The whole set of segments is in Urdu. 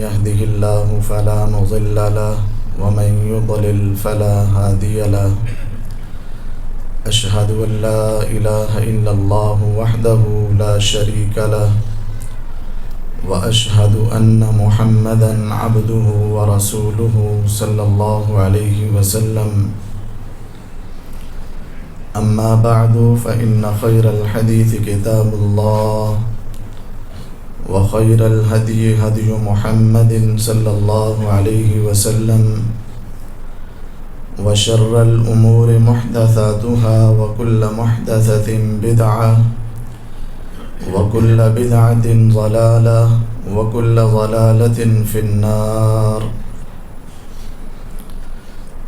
يهده الله فلا مضل له ومن يضلل فلا هادي له أشهد أن لا إله إلا الله وحده لا شريك له وأشهد أن محمدا عبده ورسوله صلى الله عليه وسلم أما بعد فإن خير الحديث كتاب الله وخير الهدي هدي محمد صلى الله عليه وسلم وشر الأمور محدثاتها وكل محدثة بدعة وكل بدعة ضلالة وكل ضلالة في النار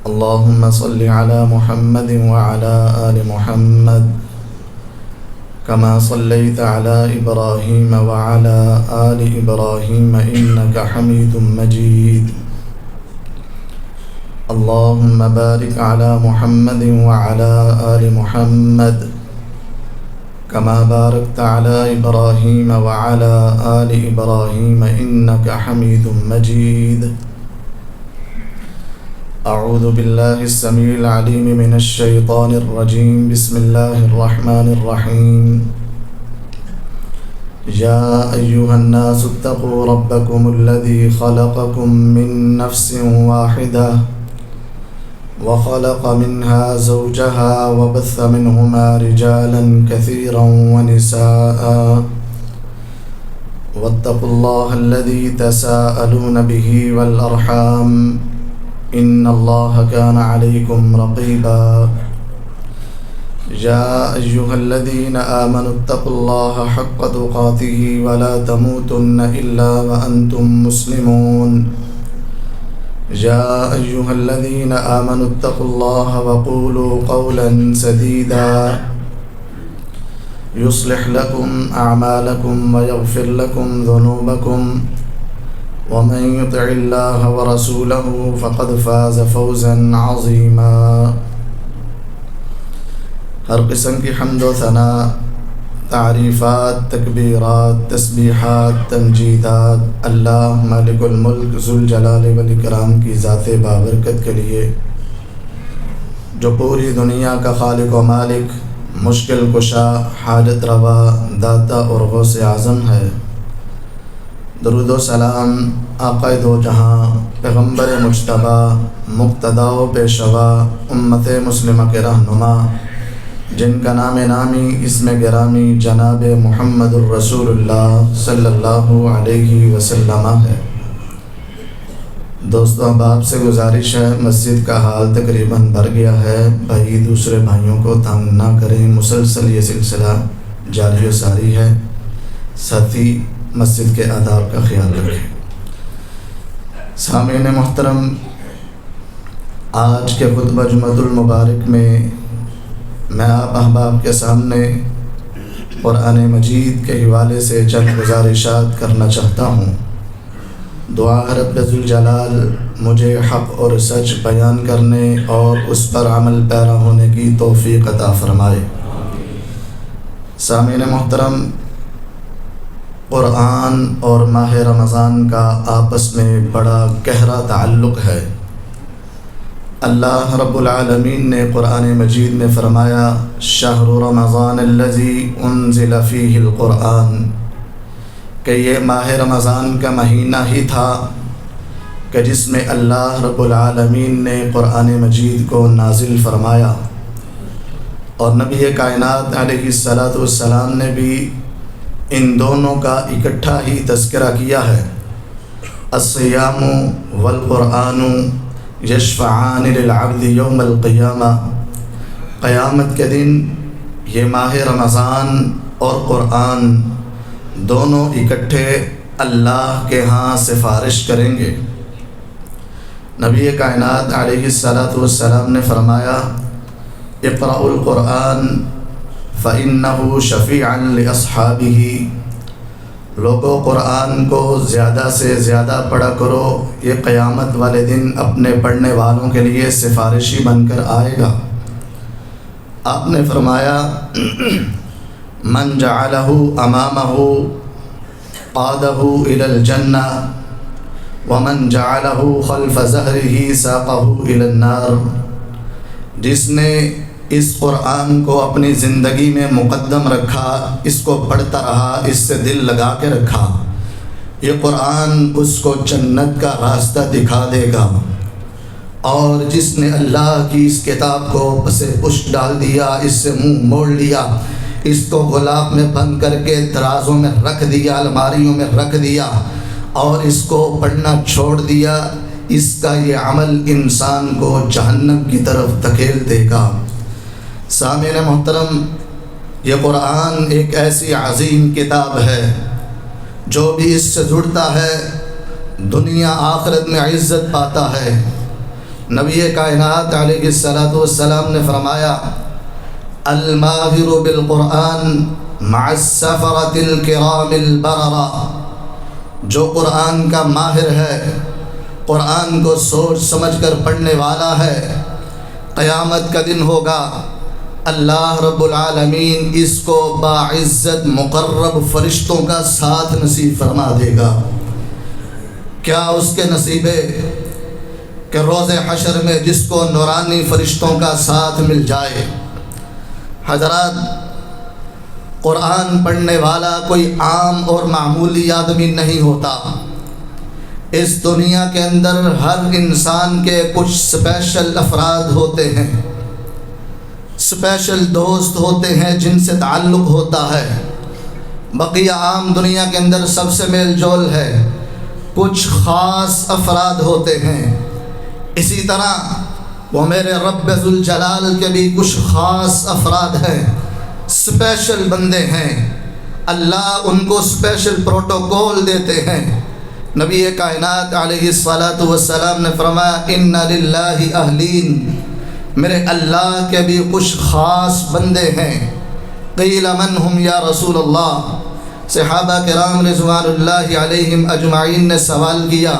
اللهم صل على محمد وعلى آل محمد كما صليت على إبراهيم وعلى آل إبراهيم إنك حميد مجيد اللهم بارك على محمد وعلى آل محمد كما باركت على إبراهيم وعلى آل إبراهيم إنك حميد مجيد أعوذ بالله السميع العليم من الشيطان الرجيم بسم الله الرحمن الرحيم يا أيها الناس اتقوا ربكم الذي خلقكم من نفس واحدة وخلق منها زوجها وبث منهما رجالا كثيرا ونساء واتقوا الله الذي تساءلون به والأرحام إن الله كان عليكم رقيبا يا أيها الذين آمنوا اتقوا الله حق تقاته ولا تموتن إلا وأنتم مسلمون يا أيها الذين آمنوا اتقوا الله وقولوا قولا سديدا يصلح لكم أعمالكم ويغفر لكم ذنوبكم ومن يطع الله ورسوله فقد فاز فوزا عظيما ہر قسم کی حمد و ثنا، تعریفات، تکبیرات، تسبیحات، تمجیدات اللہ مالک الملک ذوالجلال والاکرام کی ذات بابرکت کے لیے، جو پوری دنیا کا خالق و مالک، مشکل کشا، حاجت روا، داتا اور غوث اعظم ہے۔ درود و سلام آقا دو جہاں، پیغمبر مجتبی، مقتدا و پیشوا، امت مسلمہ کے رہنما، جن کا نام نامی اسم گرامی جناب محمد الرسول اللہ صلی اللہ علیہ وسلم ہے۔ دوستو احباب سے گزارش ہے، مسجد کا حال تقریباً بھر گیا ہے، بھائی دوسرے بھائیوں کو تنگ نہ کریں، مسلسل یہ سلسلہ جاری و ساری ہے، ساتھی مسجد کے آداب کا خیال رکھیں۔ سامعین محترم، آج کے خطبہ جمعۃ المبارک میں میں آپ احباب کے سامنے قرآن مجید کے حوالے سے چند گزارشات کرنا چاہتا ہوں۔ دعا ہے رب ذوالجلال مجھے حق اور سچ بیان کرنے اور اس پر عمل پیرا ہونے کی توفیق عطا فرمائے۔ سامعین محترم، قرآن اور ماہ رمضان کا آپس میں بڑا گہرا تعلق ہے۔ اللہ رب العالمین نے قرآن مجید میں فرمایا شہر رمضان الذی انزل فیہ القرآن، کہ یہ ماہ رمضان کا مہینہ ہی تھا کہ جس میں اللہ رب العالمین نے قرآن مجید کو نازل فرمایا، اور نبی کائنات علیہ السلام نے بھی ان دونوں کا اکٹھا ہی تذکرہ کیا ہے۔ الصیام والقرآن یشفعان للعبد یوم القیامہ، قیامت کے دن یہ ماہ رمضان اور قرآن دونوں اکٹھے اللہ کے ہاں سفارش کریں گے۔ نبی کائنات علیہ السلام نے فرمایا اقرأوا القرآن فإنه شفیعا لأصحابہ، لوگو قرآن کو زیادہ سے زیادہ پڑھا کرو، یہ قیامت والے دن اپنے پڑھنے والوں کے لیے سفارشی بن کر آئے گا۔ آپ نے فرمایا من جعلہ امامہ قادہ الی الجنہ، ومن جعله خلف ظهره ساقه إلى النار، جس نے اس قرآن کو اپنی زندگی میں مقدم رکھا، اس کو پڑھتا رہا، اس سے دل لگا کے رکھا، یہ قرآن اس کو جنت کا راستہ دکھا دے گا۔ اور جس نے اللہ کی اس کتاب کو پس پشت ڈال دیا، اس سے منہ موڑ لیا، اس کو غلاف میں بند کر کے درازوں میں رکھ دیا، الماریوں میں رکھ دیا اور اس کو پڑھنا چھوڑ دیا، اس کا یہ عمل انسان کو جہنم کی طرف دھکیل دے گا۔ سامعین محترم، یہ قرآن ایک ایسی عظیم کتاب ہے جو بھی اس سے جڑتا ہے دنیا آخرت میں عزت پاتا ہے۔ نبی کائنات علیہ الصلاۃ والسلام نے فرمایا، الماہر بالقرآن مع السفرۃ الکرام البررہ، جو قرآن کا ماہر ہے، قرآن کو سوچ سمجھ کر پڑھنے والا ہے، قیامت کا دن ہوگا، اللہ رب العالمین اس کو باعزت مقرب فرشتوں کا ساتھ نصیب فرما دے گا۔ کیا اس کے نصیب ہے کہ روز حشر میں جس کو نورانی فرشتوں کا ساتھ مل جائے۔ حضرات، قرآن پڑھنے والا کوئی عام اور معمولی آدمی نہیں ہوتا۔ اس دنیا کے اندر ہر انسان کے کچھ اسپیشل افراد ہوتے ہیں، اسپیشل دوست ہوتے ہیں جن سے تعلق ہوتا ہے۔ بقیہ عام دنیا کے اندر سب سے میل جول ہے، کچھ خاص افراد ہوتے ہیں۔ اسی طرح وہ میرے رب ذوالجلال کے بھی کچھ خاص افراد ہیں، اسپیشل بندے ہیں، اللہ ان کو اسپیشل پروٹوکول دیتے ہیں۔ نبی کائنات علیہ الصلاۃ والسلام نے فرمایا، ان للہ اہلین، میرے اللہ کے بھی کچھ خاص بندے ہیں۔ قیل من ہم یا رسول اللہ، صحابہ کرام رضوان اللہ علیہم اجمعین نے سوال کیا،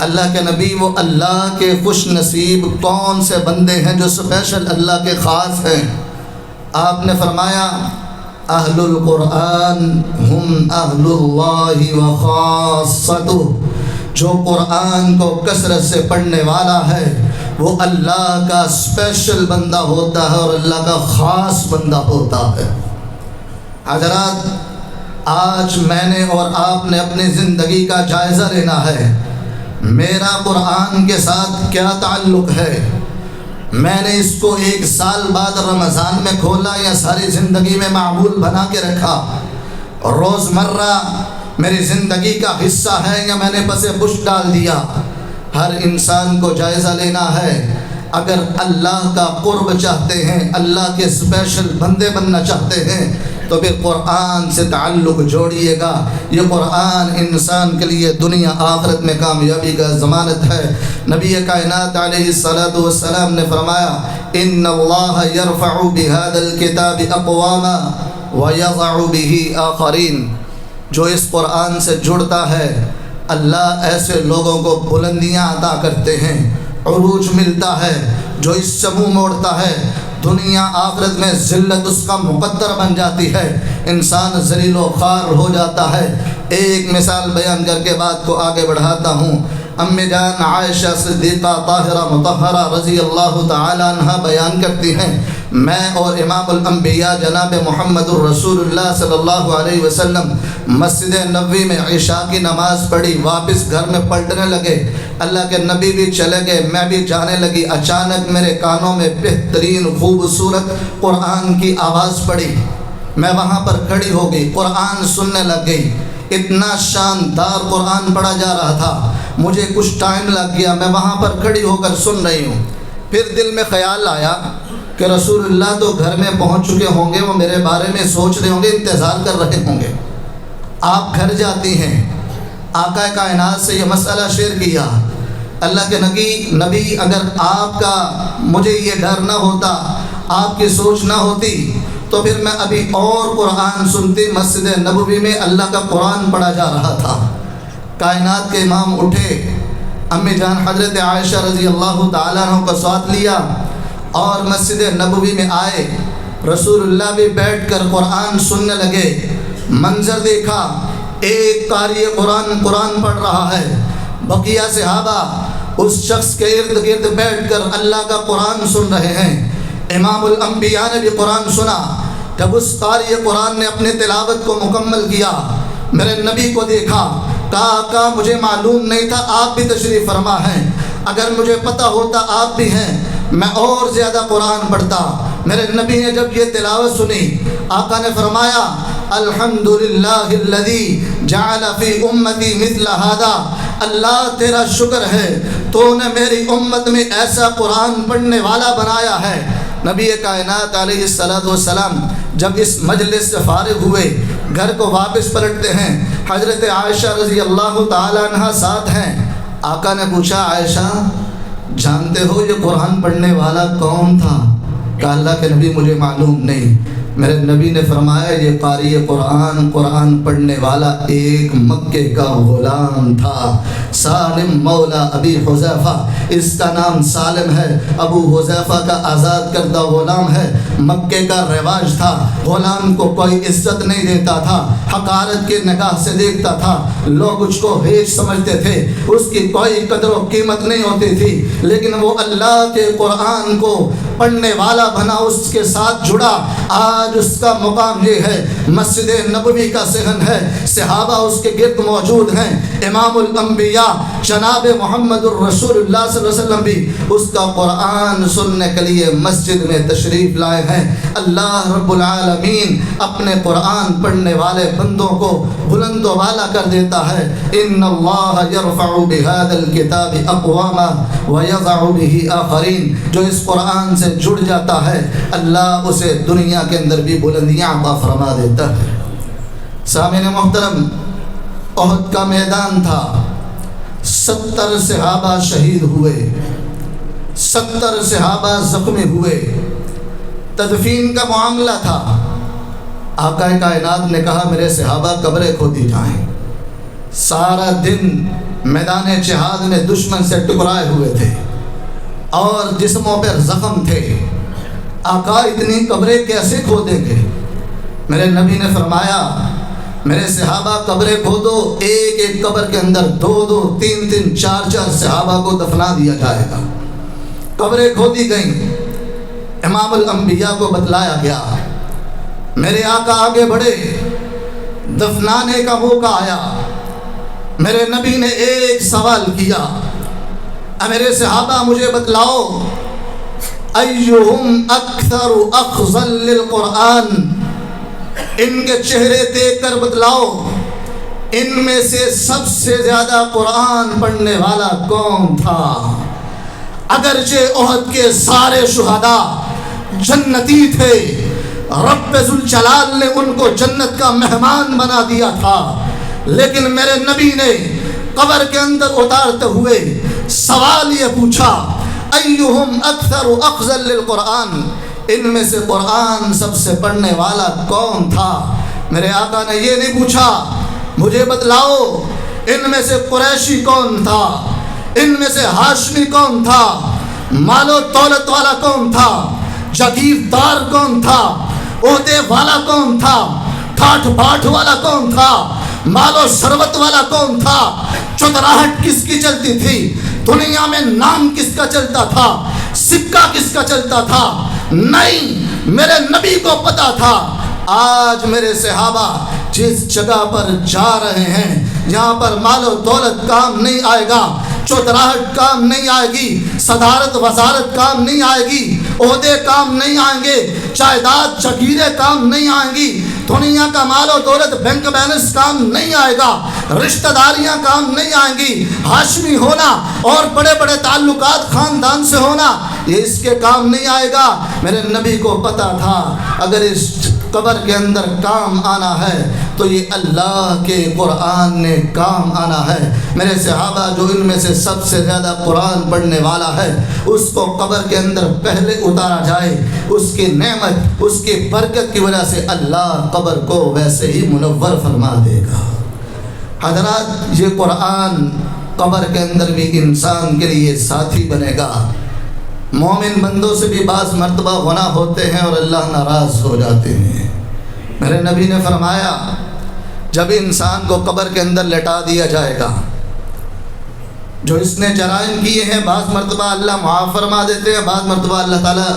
اللہ کے نبی وہ اللہ کے خوش نصیب کون سے بندے ہیں جو اسپیشل اللہ کے خاص ہیں؟ آپ نے فرمایا، اہل القرآن ہم اہل اللہ و خاصتہ، جو قرآن کو کثرت سے پڑھنے والا ہے وہ اللہ کا اسپیشل بندہ ہوتا ہے اور اللہ کا خاص بندہ ہوتا ہے۔ حضرات، آج میں نے اور آپ نے اپنی زندگی کا جائزہ لینا ہے، میرا قرآن کے ساتھ کیا تعلق ہے؟ میں نے اس کو ایک سال بعد رمضان میں کھولا یا ساری زندگی میں معمول بنا کے رکھا؟ روزمرہ میری زندگی کا حصہ ہے یا میں نے پس پشت ڈال دیا؟ ہر انسان کو جائزہ لینا ہے۔ اگر اللہ کا قرب چاہتے ہیں، اللہ کے اسپیشل بندے بننا چاہتے ہیں تو پھر قرآن سے تعلق جوڑیے گا۔ یہ قرآن انسان کے لیے دنیا آخرت میں کامیابی کا ضمانت ہے۔ نبی کائنات علیہ الصلاۃ والسلام نے فرمایا، ان اللہ یرفع بہذا الکتاب اقواما ویضع بہ آخرین، جو اس قرآن سے جڑتا ہے اللہ ایسے لوگوں کو بلندیاں عطا کرتے ہیں، عروج ملتا ہے۔ جو اس سے منہ موڑتا ہے دنیا آخرت میں ذلت اس کا مقدر بن جاتی ہے، انسان ذلیل و خوار ہو جاتا ہے۔ ایک مثال بیان کر کے بات کو آگے بڑھاتا ہوں۔ امی جان عائشہ صدیقہ طاہرہ مطہرہ رضی اللہ تعالی عنہ بیان کرتی ہیں، میں اور امام الانبیاء جناب محمد الرسول اللہ صلی اللہ علیہ وسلم مسجد نبوی میں عشاء کی نماز پڑھی، واپس گھر میں پلٹنے لگے، اللہ کے نبی بھی چلے گئے، میں بھی جانے لگی۔ اچانک میرے کانوں میں بہترین خوبصورت قرآن کی آواز پڑی، میں وہاں پر کھڑی ہو گئی، قرآن سننے لگ گئی۔ اتنا شاندار قرآن پڑھا جا رہا تھا، مجھے کچھ ٹائم لگ گیا، میں وہاں پر کھڑی ہو کر سن رہی ہوں۔ پھر دل میں خیال آیا کہ رسول اللہ تو گھر میں پہنچ چکے ہوں گے، وہ میرے بارے میں سوچ رہے ہوں گے، انتظار کر رہے ہوں گے۔ آپ گھر جاتی ہیں، آقا کائنات سے یہ مسئلہ شیئر کیا، اللہ کے نبی اگر آپ کا مجھے یہ ڈر نہ ہوتا، آپ کی سوچ نہ ہوتی تو پھر میں ابھی اور قرآن سنتی۔ مسجد نبوی میں اللہ کا قرآن پڑھا جا رہا تھا۔ کائنات کے امام اٹھے، امی جان حضرت عائشہ رضی اللہ تعالیٰ عنہ کو ساتھ لیا اور مسجد نبوی میں آئے، رسول اللہ بھی بیٹھ کر قرآن سننے لگے۔ منظر دیکھا، ایک قاری قرآن پڑھ رہا ہے، بقیہ صحابہ اس شخص کے ارد گرد بیٹھ کر اللہ کا قرآن سن رہے ہیں۔ امام الانبیاء نے بھی قرآن سنا۔ جب اس قاری قرآن نے اپنے تلاوت کو مکمل کیا، میرے نبی کو دیکھا، کہا آقا مجھے معلوم نہیں تھا آپ بھی تشریف فرما ہیں، اگر مجھے پتہ ہوتا آپ بھی ہیں میں اور زیادہ قرآن پڑھتا۔ میرے نبی نے جب یہ تلاوت سنی، آقا نے فرمایا الحمدللہ الذی جعل فی امتی مثل ھذا، اللہ تیرا شکر ہے تو نے میری امت میں ایسا قرآن پڑھنے والا بنایا ہے۔ نبی کائنات علیہ السلام جب اس مجلس سے فارغ ہوئے گھر کو واپس پلٹتے ہیں، حضرت عائشہ رضی اللہ تعالیٰ عنہ ساتھ ہیں۔ آقا نے پوچھا عائشہ جانتے ہو یہ قرآن پڑھنے والا کون تھا؟ کہا اللہ کے نبی مجھے معلوم نہیں۔ میرے نبی نے فرمایا یہ قاری قرآن پڑھنے والا ایک مکے کا غلام تھا، سالم مولا ابی حذیفہ، اس کا نام سالم ہے، ابو حذیفہ کا آزاد کردہ غلام ہے۔ مکے کا رواج تھا غلام کو کوئی عزت نہیں دیتا تھا، حقارت کے نگاہ سے دیکھتا تھا، لوگ اس کو ہیچ سمجھتے تھے، اس کی کوئی قدر و قیمت نہیں ہوتی تھی، لیکن وہ اللہ کے قرآن کو پڑھنے والا بنا، اس کے ساتھ جڑا۔ آج اس کا مقام یہ ہے مسجد نبوی کا صحن ہے، صحابہ اس کے گرد موجود ہیں، امام الانبیاء جناب محمد الرسول اللہ صلی اللہ علیہ وسلم بھی اس کا قرآن سننے کے لیے مسجد میں تشریف لائے ہیں۔ اللہ رب العالمین اپنے قرآن پڑھنے والے بندوں کو بلند و بالا کر دیتا ہے۔ ان اللہ یرفع بہذا الکتاب اقواما ویضع بہ آخرین، جو اس قرآن سے جڑ جاتا ہے اللہ اسے دنیا کے اندر بھی بلندیاں عطا فرما دیتا ہے۔ سامعین محترم، احد کا میدان تھا، 70 صحابہ شہید ہوئے، 70 صحابہ زخمی ہوئے، تدفین کا معاملہ تھا۔ آقا کائنات نے کہا میرے صحابہ قبریں کھودی جائیں۔ سارا دن میدان جہاد میں دشمن سے ٹکرائے ہوئے تھے اور جسموں پر زخم تھے، آقا اتنی قبریں کیسے کھودیں گے؟ میرے نبی نے فرمایا میرے صحابہ قبریں کھودو، ایک ایک قبر کے اندر 2 3 4 صحابہ کو دفنا دیا جائے گا۔ قبریں کھودی گئیں، امام الانبیاء کو بتلایا گیا، میرے آقا آگے بڑھے، دفنانے کا موقع آیا، میرے نبی نے ایک سوال کیا، میرے صحابہ مجھے بتلاؤ ایہم اکثر اخذا للقرآن، ان کے چہرے دیکھ کر بتلاؤ ان میں سے سب سے زیادہ قرآن پڑھنے والا کون تھا؟ اگرچہ احد کے سارے شہداء جنتی تھے، رب ذوالجلال نے ان کو جنت کا مہمان بنا دیا تھا، لیکن میرے نبی نے قبر کے اندر اتارتے ہوئے سوال یہ پوچھا ایہم اکثر اخذا للقرآن، ان میں سے قرآن سب سے پڑھنے والا کون تھا؟ میرے آقا نے یہ نہیں پوچھا مجھے بتلاؤ ان میں سے قریشی کون تھا، ان میں سے ہاشمی کون تھا، مال و دولت والا کون تھا، جاگیردار کون تھا، عہدے والا کون تھا، ٹھاٹ باٹ والا کون تھا، مال و ثروت والا کون تھا، چتراہٹ کس کی چلتی تھی، دنیا میں نام کس کا چلتا تھا، سکہ کس کا چلتا تھا؟ نہیں، میرے نبی کو پتا تھا۔ آج میرے صحابہ جس جگہ پر جا رہے ہیں یہاں پر مال و دولت کام نہیں آئے گا، چودراہٹ کام نہیں آئے گی، صدارت وزارت کام نہیں آئے گی، عہدے کام نہیں آئیں گے، جائیداد جگیریں کام نہیں آئیں گی، دنیا کا مال و دولت بینک بیلنس کام نہیں آئے گا، رشتہ داریاں کام نہیں آئیں گی، ہاشمی ہونا اور بڑے بڑے تعلقات خاندان سے ہونا یہ اس کے کام نہیں آئے گا۔ میرے نبی کو پتا تھا اگر اس قبر کے اندر کام آنا ہے تو یہ اللہ کے قرآن نے کام آنا ہے۔ میرے صحابہ جو ان میں سے سب سے زیادہ قرآن پڑھنے والا ہے اس کو قبر کے اندر پہلے اتارا جائے، اس کی نعمت اس کی برکت کی وجہ سے اللہ قبر کو ویسے ہی منور فرما دے گا۔ حضرات یہ قرآن قبر کے اندر بھی انسان کے لیے ساتھی بنے گا۔ مومن بندوں سے بھی بعض مرتبہ گناہ ہوتے ہیں اور اللہ ناراض ہو جاتے ہیں۔ میرے نبی نے فرمایا جب انسان کو قبر کے اندر لٹا دیا جائے گا جو اس نے جرائم کیے ہیں بعض مرتبہ اللہ معاف فرما دیتے ہیں، بعض مرتبہ اللہ تعالیٰ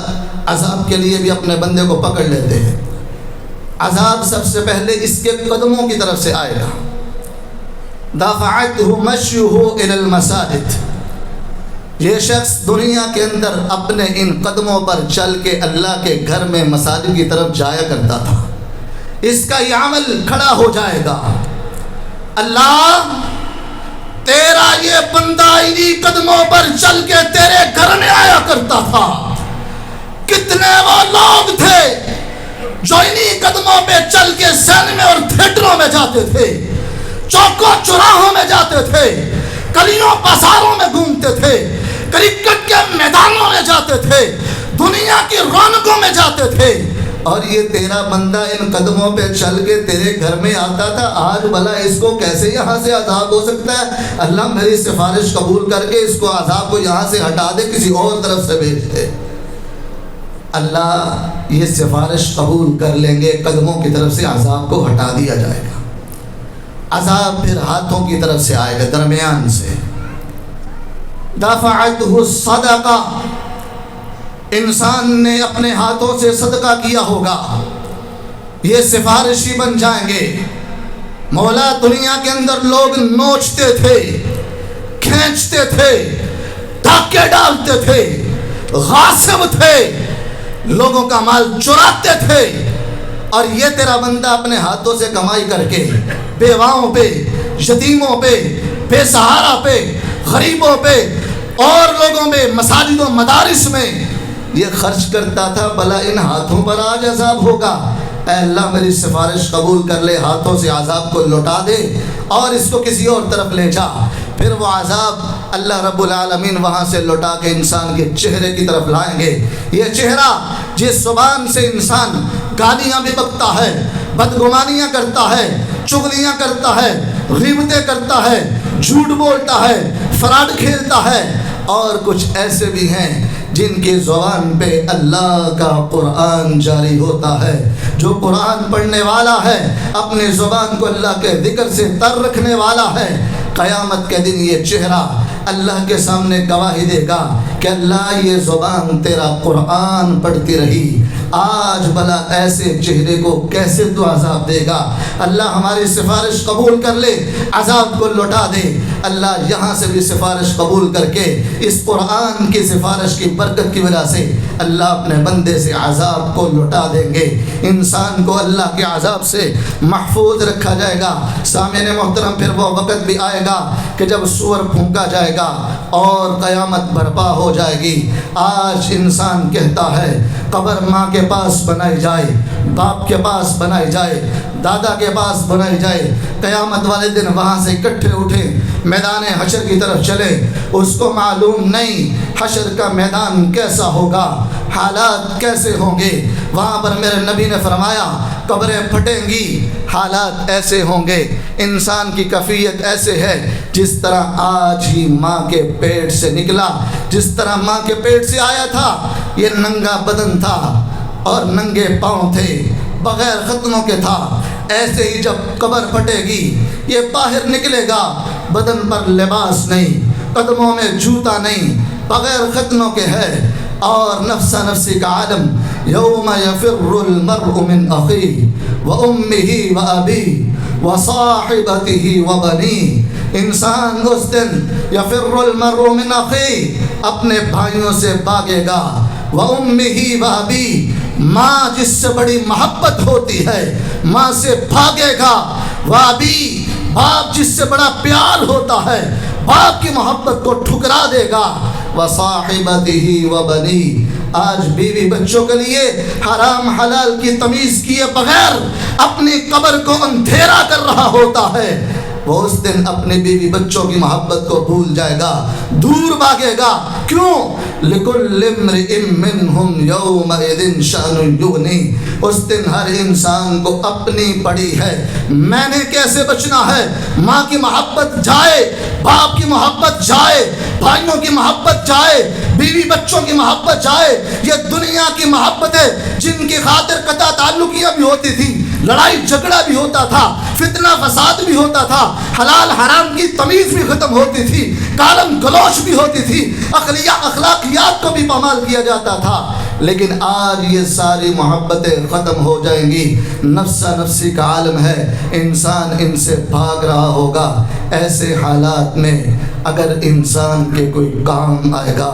عذاب کے لیے بھی اپنے بندے کو پکڑ لیتے ہیں۔ عذاب سب سے پہلے اس کے قدموں کی طرف سے آئے گا۔ دافعته مشيه الى المساجد، یہ شخص دنیا کے اندر اپنے ان قدموں پر چل کے اللہ کے گھر میں مساجد کی طرف جایا کرتا تھا، اس کا یہ عمل کھڑا ہو جائے گا۔ اللہ تیرا یہ بندہ انہی قدموں پر چل کے تیرے گھر میں آیا کرتا تھا، کتنے وہ لوگ تھے جو انہی قدموں پہ چل کے سینما اور تھیٹروں میں جاتے تھے، چوکوں چوراہوں میں جاتے تھے، گلیوں بازاروں میں گھومتے تھے، کرکٹ کے میدانوں میں جاتے تھے، دنیا کی رونقوں میں جاتے تھے، اور یہ تیرا بندہ ان قدموں پہ چل کے تیرے گھر میں آتا تھا۔ آج بھلا اس کو کیسے یہاں سے عذاب ہو سکتا ہے؟ اللہ میری سفارش قبول کر کے اس کو عذاب کو یہاں سے ہٹا دے، کسی اور طرف سے بھیج دے۔ اللہ یہ سفارش قبول کر لیں گے، قدموں کی طرف سے عذاب کو ہٹا دیا جائے گا۔ عذاب پھر ہاتھوں کی طرف سے آئے گا، درمیان سے۔ دفعته الصدقہ، انسان نے اپنے ہاتھوں سے صدقہ کیا ہوگا، یہ سفارشی بن جائیں گے۔ مولا دنیا کے اندر لوگ نوچتے تھے، کھینچتے تھے، ڈاکے ڈالتے تھے، غاصب تھے، لوگوں کا مال چراتے تھے، اور یہ تیرا بندہ اپنے ہاتھوں سے کمائی کر کے بیواؤں پہ، یتیموں پہ، بے سہارا پہ، غریبوں پہ اور لوگوں میں، مساجد و مدارس میں یہ خرچ کرتا تھا، بھلا ان ہاتھوں پر آج عذاب ہوگا؟ اے اللہ میری سفارش قبول کر لے، ہاتھوں سے عذاب کو لوٹا دے اور اس کو کسی اور طرف لے جا۔ پھر وہ عذاب اللہ رب العالمین وہاں سے لوٹا کے انسان کے چہرے کی طرف لائیں گے۔ یہ چہرہ جس زبان سے انسان گالیاں بھی بکتا ہے، بدگمانیاں کرتا ہے، چغلیاں کرتا ہے، غیبتیں کرتا ہے، جھوٹ بولتا ہے، فراڈ کھیلتا ہے، اور کچھ ایسے بھی ہیں جن کی زبان پہ اللہ کا قرآن جاری ہوتا ہے۔ جو قرآن پڑھنے والا ہے، اپنے زبان کو اللہ کے ذکر سے تر رکھنے والا ہے، قیامت کے دن یہ چہرہ اللہ کے سامنے گواہی دے گا کہ اللہ یہ زبان تیرا قرآن پڑھتی رہی، آج بھلا ایسے چہرے کو کیسے تو عذاب دے گا؟ اللہ ہماری سفارش قبول کر لے، عذاب کو لوٹا دے۔ اللہ یہاں سے بھی سفارش قبول کر کے اس قرآن کی سفارش کی برکت کی وجہ سے اللہ اپنے بندے سے عذاب کو لوٹا دیں گے، انسان کو اللہ کے عذاب سے محفوظ رکھا جائے گا۔ سامعین محترم، پھر وہ وقت بھی آئے گا کہ جب سور پھونکا جائے گا اور قیامت برپا ہو جائے گی۔ آج انسان کہتا ہے قبر ماں کے پاس بنائی جائے، باپ کے پاس بنائی جائے، دادا کے پاس بنائی جائے، قیامت والے دن وہاں سے اکٹھے اٹھے میدان حشر کی طرف چلے۔ اس کو معلوم نہیں حشر کا میدان کیسا ہوگا، حالات کیسے ہوں گے۔ وہاں پر میرے نبی نے فرمایا قبریں پھٹیں گی، حالات ایسے ہوں گے، انسان کی کیفیت ایسے ہے جس طرح آج ہی ماں کے پیٹ سے نکلا، جس طرح ماں کے پیٹ سے آیا تھا، یہ ننگا بدن تھا اور ننگے پاؤں تھے، بغیر ختنوں کے تھا۔ ایسے ہی جب قبر پھٹے گی، یہ باہر نکلے گا، بدن پر لباس نہیں، قدموں میں جوتا نہیں، بغیر ختنوں کے ہے، اور نفسا نفسی کا عالم۔ یوم یفر المرء من اخیہ وامہ وابیہ وصاحبتہ وبنیہ، انسان اس دن یفر المرء من اخیہ اپنے بھائیوں سے بھاگے گا، وامہ وابیہ ماں جس سے بڑی محبت ہوتی ہے ماں سے بھاگے گا، وابی باپ جس سے بڑا پیار ہوتا ہے باپ کی محبت کو ٹھکرا دے گا، وصاحبتہ وبنی آج بیوی بچوں کے لیے حرام حلال کی تمیز کیے بغیر اپنی قبر کو اندھیرا کر رہا ہوتا ہے، وہ اس دن اپنے بیوی بچوں کی محبت کو بھول جائے گا، دور بھاگے گا۔ کیوں؟ لِكُلِّ امْرِئٍ مِّنْهُمْ يَوْمَئِذٍ شَأْنٌ يُغْنِيهِ، اس دن ہر انسان کو اپنی پڑی ہے، میں نے کیسے بچنا ہے۔ ماں کی محبت جائے، باپ کی محبت جائے، بھائیوں کی محبت جائے، بیوی بچوں کی محبت جائے، یہ دنیا کی محبت ہے جن کی خاطر قطع تعلقیاں بھی ہوتی تھی، لڑائی جھگڑا بھی ہوتا تھا، فتنہ فساد بھی ہوتا تھا، حلال حرام کی تمیز بھی ختم ہوتی تھی، گالم گلوچ بھی ہوتی تھی، اخلاقیات کو بھی پامال کیا جاتا تھا۔ لیکن آج یہ ساری محبتیں ختم ہو جائیں گی، نفسا نفسی کا عالم ہے، انسان ان سے بھاگ رہا ہوگا۔ ایسے حالات میں اگر انسان کے کوئی کام آئے گا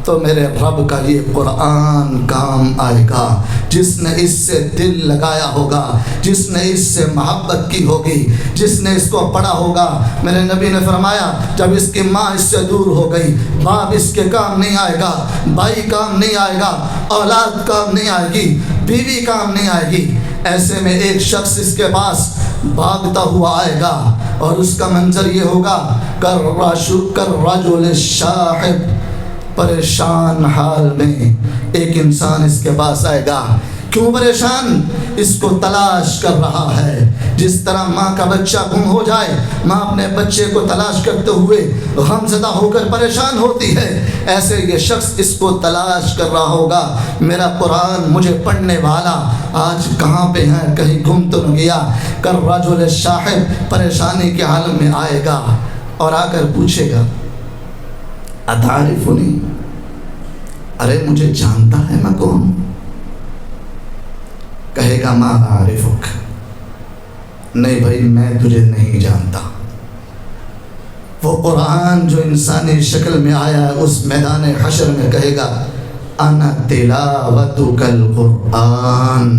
تو میرے رب کا یہ قرآن کام آئے گا۔ جس نے اس سے دل لگایا ہوگا، جس نے اس سے محبت کی ہوگی، جس نے اس کو پڑھا ہوگا، میرے نبی نے فرمایا جب اس کی ماں اس سے دور ہو گئی، باپ اس کے کام نہیں آئے گا، بھائی کام نہیں آئے گا، اولاد کام نہیں آئے گی، بیوی کام نہیں آئے گی، ایسے میں ایک شخص اس کے پاس بھاگتا ہوا آئے گا اور اس کا منظر یہ ہوگا کر رجل شاحب، پریشان حال میں ایک انسان اس کے پاس آئے گا۔ کیوں پریشان؟ اس کو تلاش کر رہا ہے۔ جس طرح ماں کا بچہ گم ہو جائے، ماں اپنے بچے کو تلاش کرتے ہوئے غمزدہ ہو کر پریشان ہوتی ہے، ایسے یہ شخص اس کو تلاش کر رہا ہوگا، میرا قرآن مجھے پڑھنے والا آج کہاں پہ ہے، کہیں گم تو نہ گیا۔ کر رجل شاحب، پریشانی کے عالم میں آئے گا اور آ کر پوچھے گا اتعرفنی، ارے مجھے جانتا ہے میں کون؟ کہے گا ما اعرفک، نہیں بھائی میں تجھے نہیں جانتا۔ وہ قرآن جو انسانی شکل میں آیا ہے اس میدان حشر میں کہے گا انا تلاوتک القرآن،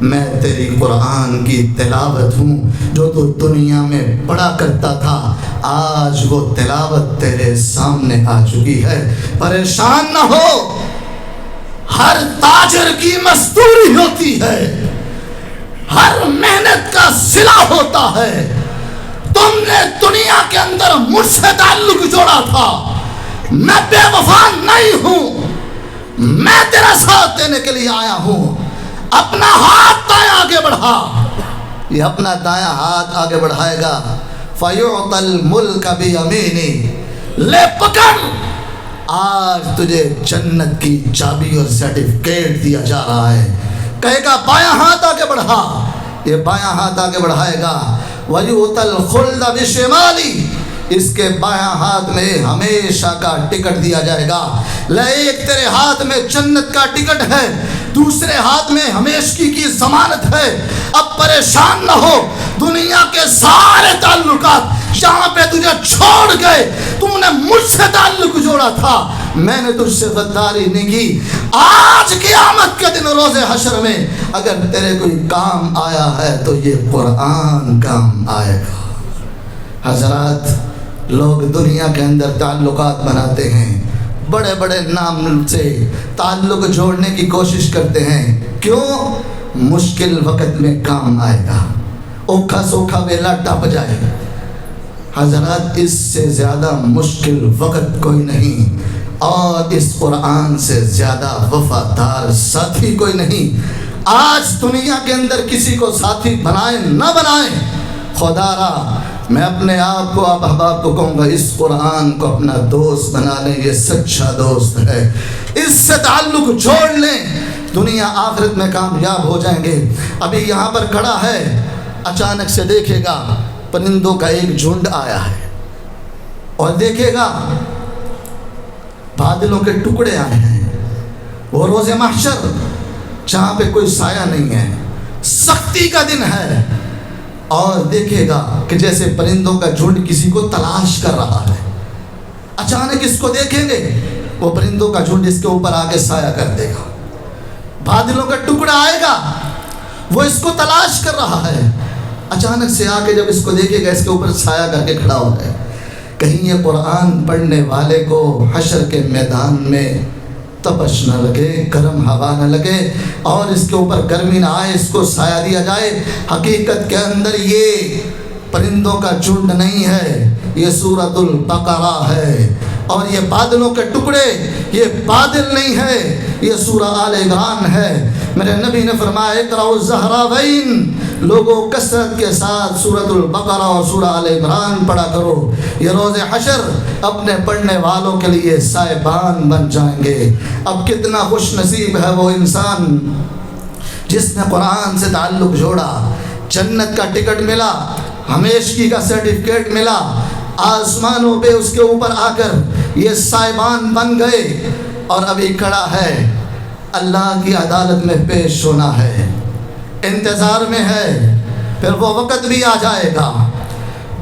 میں تیری قرآن کی تلاوت ہوں جو تو دنیا میں پڑھا کرتا تھا، آج وہ تلاوت تیرے سامنے آ چکی ہے۔ پریشان نہ ہو، ہر تاجر کی مزدوری ہوتی ہے، ہر محنت کا صلہ ہوتا ہے۔ تم نے دنیا کے اندر مجھ سے تعلق جوڑا تھا، میں بے وفا نہیں ہوں، میں تیرا ساتھ دینے کے لیے آیا ہوں۔ اپنا ہاتھ دائیں آگے بڑھا، یہ اپنا دایاں ہاتھ آگے بڑھائے گا۔ فَيُعْطَى الْمُلْكَ بِيَمِينِهِ، لے پکڑ، آج تجھے جنت کی چابی اور سرٹیفکیٹ دیا جا رہا ہے۔ کہے گا بایاں ہاتھ آگے بڑھا، یہ بایاں ہاتھ آگے بڑھائے گا۔ وَيُؤْتَى الْخُلْدَ بِشِمَالِهِ، اس کے بایاں ہاتھ میں ہمیشہ کا ٹکٹ دیا جائے گا۔ لے ایک تیرے ہاتھ میں جنت کا ٹکٹ ہے، دوسرے ہاتھ میں ہمیشگی کی ضمانت ہے۔ اب پریشان نہ ہو، دنیا کے سارے تعلقات جہاں پہ تجھے چھوڑ گئے، تم نے مجھ سے تعلق جوڑا تھا، میں نے تجھ سے غداری نہیں کی۔ آج قیامت کے دن روز حشر میں اگر تیرے کوئی کام آیا ہے تو یہ قرآن کام آئے گا۔ حضرات، لوگ دنیا کے اندر تعلقات بناتے ہیں، بڑے بڑے نام سے تعلق جوڑنے کی کوشش کرتے ہیں، کیوں؟ مشکل وقت میں کام آئے گا، اوکھا سوکھا ویلا ٹپ جائے۔ حضرات، اس سے زیادہ مشکل وقت کوئی نہیں، اور اس قرآن سے زیادہ وفادار ساتھی کوئی نہیں۔ آج دنیا کے اندر کسی کو ساتھی بنائیں نہ بنائیں، خدا را میں اپنے آپ کو، آپ احباب کو کہوں گا اس قرآن کو اپنا دوست بنا لیں، یہ سچا دوست ہے، اس سے تعلق جوڑ لیں، دنیا آخرت میں کامیاب ہو جائیں گے۔ ابھی یہاں پر کھڑا ہے، اچانک سے دیکھے گا پرندوں کا ایک جھنڈ آیا ہے، اور دیکھے گا بادلوں کے ٹکڑے آئے ہیں۔ وہ روز محشر جہاں پہ کوئی سایہ نہیں ہے، سختی کا دن ہے، اور دیکھے گا کہ جیسے پرندوں کا جھنڈ کسی کو تلاش کر رہا ہے۔ اچانک اس کو دیکھیں گے، وہ پرندوں کا جھنڈ اس کے اوپر آگے سایہ کر دے گا۔ بادلوں کا ٹکڑا آئے گا، وہ اس کو تلاش کر رہا ہے، اچانک سے آ کے جب اس کو دیکھے گا اس کے اوپر سایہ کر کے کھڑا ہو جائے۔ کہیں یہ قرآن پڑھنے والے کو حشر کے میدان میں تپش نہ لگے، گرم ہوا نہ لگے، اور اس کے اوپر گرمی نہ آئے، اس کو سایہ دیا جائے۔ حقیقت کے اندر یہ پرندوں کا جھنڈ نہیں ہے، یہ سورۃ البقرہ ہے، اور یہ بادلوں کے ٹکڑے یہ بادل نہیں ہے، یہ سورہ آل عمران ہے۔ میرے نبی نے فرمایا اقرأوا الزہراوین، لوگوں کثرت کے ساتھ سورۃ البقرہ اور سورہ آل عمران پڑھا کرو، یہ روز حشر اپنے پڑھنے والوں کے لیے سائبان بن جائیں گے۔ اب کتنا خوش نصیب ہے وہ انسان جس نے قرآن سے تعلق جوڑا جنت کا ٹکٹ ملا، ہمیشگی کا سرٹیفکیٹ ملا، آسمانوں پہ اس کے اوپر آ کر یہ صاحبان بن گئے، اور ابھی کھڑا ہے اللہ کی عدالت میں پیش ہونا ہے، انتظار میں ہے۔ پھر وہ وقت بھی آ جائے گا،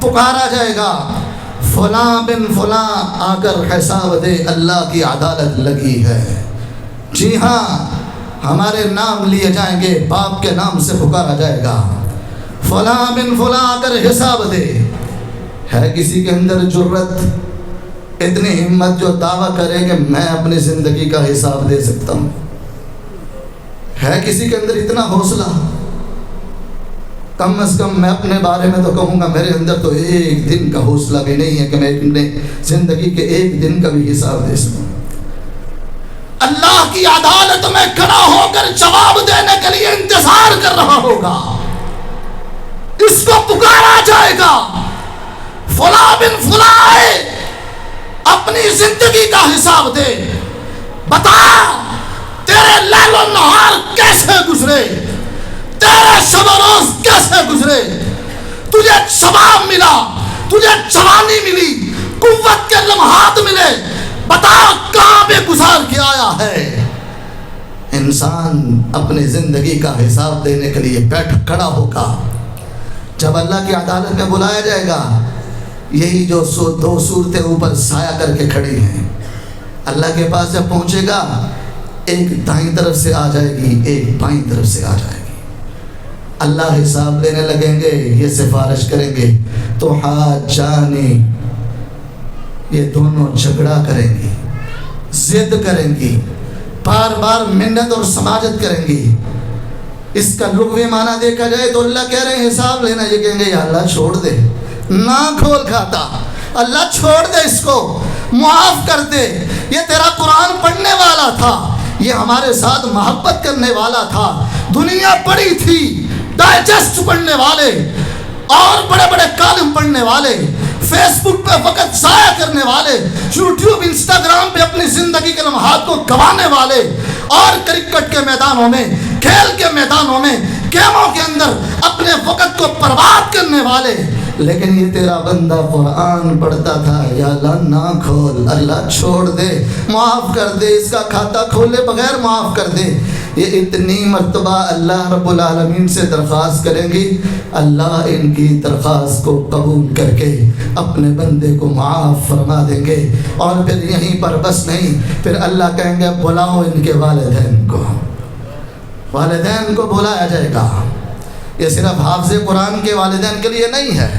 پکارا جائے گا، فلاں بن فلاں آ کر حساب دے، اللہ کی عدالت لگی ہے۔ جی ہاں، ہمارے نام لیے جائیں گے، باپ کے نام سے پکارا جائے گا، فلاں بن فلاں آ کر حساب دے۔ ہے کسی کے اندر جرت، اتنی ہمت جو دعویٰ کرے کہ میں اپنی زندگی کا حساب دے سکتا ہوں؟ ہے کسی کے اندر اتنا حوصلہ؟ کم از کم میں اپنے بارے میں تو کہوں گا میرے اندر تو ایک دن کا حوصلہ بھی نہیں ہے کہ میں اپنے زندگی کے ایک دن کا بھی حساب دے سکوں۔ اللہ کی عدالت میں کھڑا ہو کر جواب دینے کے لیے انتظار کر رہا ہوگا، اس کو پکارا جائے گا، فلاں بن فلاں آئے، اپنی زندگی کا حساب دے، بتا تیرے لیل و نہار کیسے گزرے، تیرے شب و روز کیسے گزرے، تجھے شباب ملا، تجھے جوانی ملی، قوت کے لمحات ملے، بتا کہاں پہ گزار کے آیا ہے۔ انسان اپنی زندگی کا حساب دینے کے لیے بیٹھ کھڑا ہوگا۔ جب اللہ کی عدالت میں بلایا جائے گا، یہی جو دو صورتیں اوپر سایہ کر کے کھڑی ہیں، اللہ کے پاس جب پہنچے گا، ایک دائیں طرف سے آ جائے گی، ایک بائیں طرف سے آ جائے گی۔ اللہ حساب لینے لگیں گے، یہ سفارش کریں گے تو حاجانی، یہ دونوں جھگڑا کریں گی، ضد کریں گی، بار بار منت اور سماجت کریں گی۔ اس کا لغوی معنی دیکھا جائے تو اللہ کہہ رہے ہیں حساب لینا، یہ کہیں گے یا اللہ چھوڑ دے، نہ کھول کھاتا، اللہ چھوڑ دے، اس کو معاف کر دے، یہ تیرا قرآن پڑھنے والا تھا، یہ ہمارے ساتھ محبت کرنے والا تھا، دنیا پڑی تھی، ڈائجسٹ پڑھنے والے اور بڑے بڑے کالم پڑھنے والے، فیس بک پہ وقت ضائع کرنے والے، یوٹیوب انسٹاگرام پہ اپنی زندگی کے لمحات کو گنوانے والے، اور کرکٹ کے میدانوں میں، کھیل کے میدانوں میں، گیموں کے اندر اپنے وقت کو برباد کرنے والے، لیکن یہ تیرا بندہ قرآن پڑھتا تھا، یا اللہ نہ کھول، اللہ چھوڑ دے، معاف کر دے، اس کا کھاتا کھولے بغیر معاف کر دے۔ یہ اتنی مرتبہ اللہ رب العالمین سے درخواست کریں گی، اللہ ان کی درخواست کو قبول کر کے اپنے بندے کو معاف فرما دیں گے۔ اور پھر یہیں پر بس نہیں، پھر اللہ کہیں گے بلاؤ ان کے والدین کو، والدین کو بلایا جائے گا۔ یہ صرف حافظ قرآن کے والدین کے لیے نہیں ہے،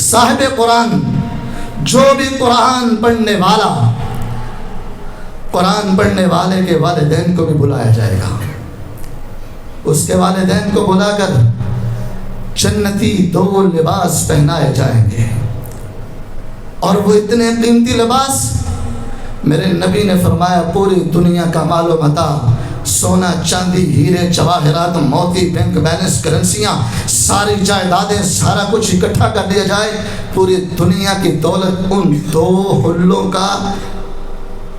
صاحب قرآن، جو بھی قرآن پڑھنے والا، قرآن پڑھنے والے کے والدین کو بھی بلایا جائے گا۔ اس کے والدین کو بلا کر جنتی 2 لباس پہنائے جائیں گے، اور وہ اتنے قیمتی لباس، میرے نبی نے فرمایا پوری دنیا کا مال و متاع، سونا چاندی ہیرے جواہرات موتی بینک بیلنس کرنسیاں ساری جائیدادیں سارا کچھ اکٹھا کر دیا جائے، پوری دنیا کی دولت ان 2 حلوں کا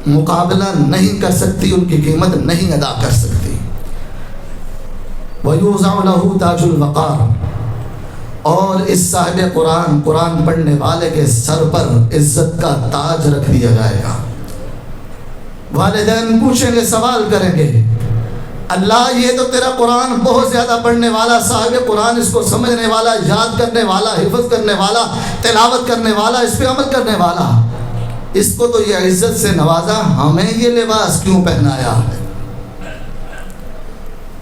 مقابلہ نہیں کر سکتی، ان کی قیمت نہیں ادا کر سکتی۔ وَيُوزَعُ لَهُ تَاجُ الْوَقَارِ، اور اس صاحب قرآن، قرآن پڑھنے والے کے سر پر عزت کا تاج رکھ دیا جائے گا۔ والدین پوچھیں گے، سوال کریں گے، اللہ یہ تو تیرا قرآن بہت زیادہ پڑھنے والا، صاحب قرآن، اس کو سمجھنے والا، یاد کرنے والا، حفظ کرنے والا، تلاوت کرنے والا، اس پہ عمل کرنے والا، اس کو تو یہ عزت سے نوازا، ہمیں یہ لباس کیوں پہنایا ہے؟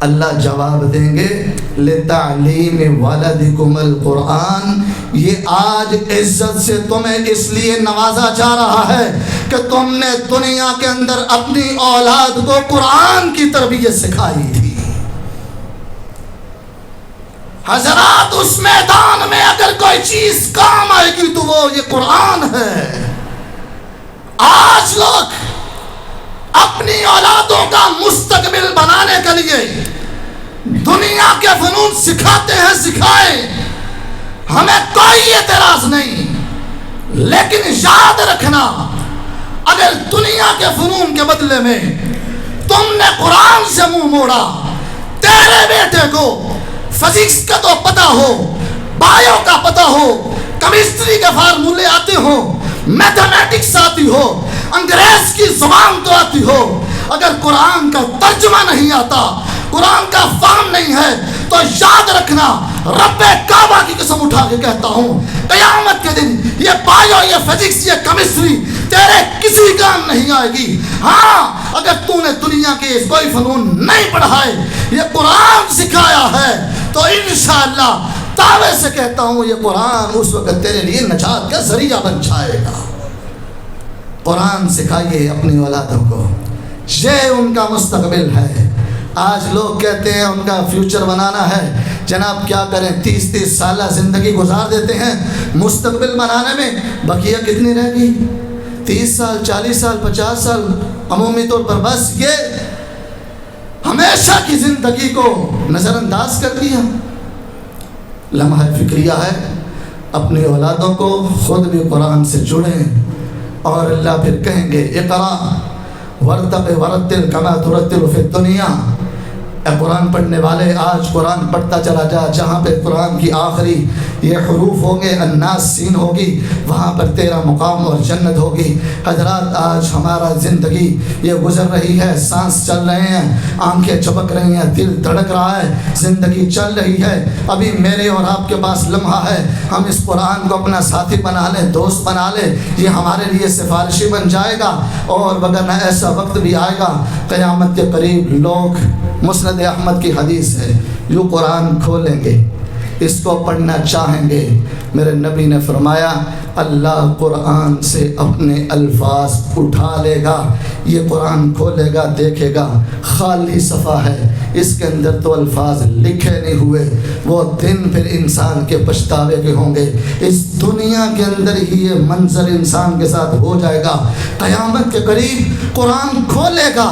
اللہ جواب دیں گے لِتَعْلِيمِ وَلَدِكُمُ الْقُرْآنِ، یہ آج عزت سے تمہیں اس لیے نوازا جا رہا ہے کہ تم نے دنیا کے اندر اپنی اولاد کو قرآن کی تربیت سکھائی تھی۔ حضرات، اس میدان میں اگر کوئی چیز کام آئے گی تو وہ یہ قرآن ہے۔ آج لوگ اپنی اولادوں کا مستقبل بنانے کے لیے دنیا کے فنون سکھاتے ہیں، سکھائیں، ہمیں کوئی اعتراض نہیں، لیکن یاد رکھنا اگر دنیا کے فنون کے بدلے میں تم نے قرآن سے منہ موڑا، میرے بیٹے کو فزکس کا تو پتہ ہو، بایو کا پتہ ہو، کیمسٹری کے فارمولے آتے ہوں، میتھمیٹکس آتی ہو، انگریز کی زبان تو آتی ہو، اگر قرآن کا ترجمہ نہیں آتا، قرآن کا فہم نہیں ہے، تو یاد رکھنا، رب کعبہ کی قسم اٹھا کے کہتا ہوں، قیامت کے دن یہ بایو، یہ فزکس، یہ کیمسٹری تیرے کسی کام نہیں آئے گی۔ ہاں اگر تو نے دنیا کے کوئی فنون نہیں پڑھائے، یہ قرآن سکھایا ہے، تو انشاءاللہ دعوے سے کہتا ہوں یہ قرآن اس وقت تیرے لیے نجات کا ذریعہ بن جائے گا۔ قرآن سکھائیے اپنی اولادوں کو، یہ ان کا مستقبل ہے۔ آج لوگ کہتے ہیں ان کا فیوچر بنانا ہے، جناب کیا کریں، 30 سالہ زندگی گزار دیتے ہیں مستقبل بنانے میں، بقیہ کتنی رہ گئی؟ 30 سال، 40 سال، 50 سال، عمومی طور پر بس یہ ہمیشہ کی زندگی کو نظر انداز کر دیا۔ لمحہ فکریہ ہے، اپنی اولادوں کو خود بھی قرآن سے جڑیں، اور اللہ پھر کہیں گے اقرا ورتق ورتل کما ترتل فی الدنیا۔ اے قرآن پڑھنے والے، آج قرآن پڑھتا چلا جا، جہاں پہ قرآن کی آخری یہ حروف ہوں گے، الناس سین ہوگی، وہاں پر تیرا مقام اور جنت ہوگی۔ حضرات آج ہمارا زندگی یہ گزر رہی ہے، سانس چل رہے ہیں، آنکھیں چپک رہی ہیں، دل دھڑک رہا ہے، زندگی چل رہی ہے، ابھی میرے اور آپ کے پاس لمحہ ہے، ہم اس قرآن کو اپنا ساتھی بنا لیں، دوست بنا لیں، یہ ہمارے لیے سفارشی بن جائے گا۔ اور وگرنہ ایسا وقت بھی آئے گا قیامت کے قریب، لوگ، مسند احمد کی حدیث ہے، یوں قرآن کھولیں گے، اس کو پڑھنا چاہیں گے، میرے نبی نے فرمایا اللہ قرآن سے اپنے الفاظ اٹھا لے گا، یہ قرآن کھولے گا، دیکھے گا خالی صفحہ ہے، اس کے اندر تو الفاظ لکھے نہیں ہوئے۔ وہ دن پھر انسان کے پچھتاوے کے ہوں گے، اس دنیا کے اندر ہی یہ منظر انسان کے ساتھ ہو جائے گا۔ قیامت کے قریب قرآن کھولے گا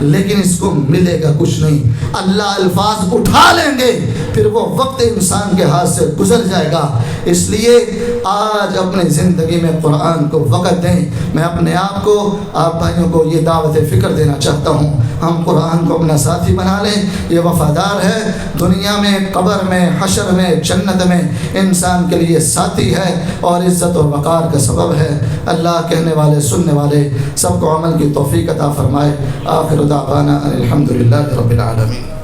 لیکن اس کو ملے گا کچھ نہیں، اللہ الفاظ اٹھا لیں گے، پھر وہ وقت انسان کے ہاتھ سے گزر جائے گا۔ اس لیے آج اپنی زندگی میں قرآن کو وقت دیں۔ میں اپنے آپ کو، آپ بھائیوں کو یہ دعوت فکر دینا چاہتا ہوں، ہم قرآن کو اپنا ساتھی بنا لیں، یہ وفادار ہے، دنیا میں، قبر میں، حشر میں، جنت میں انسان کے لیے ساتھی ہے اور عزت اور وقار کا سبب ہے۔ اللہ کہنے والے سننے والے سب کو عمل کی توفیق عطا فرمائے۔ آخر دعوانا ان الحمد للہ رب العالمین۔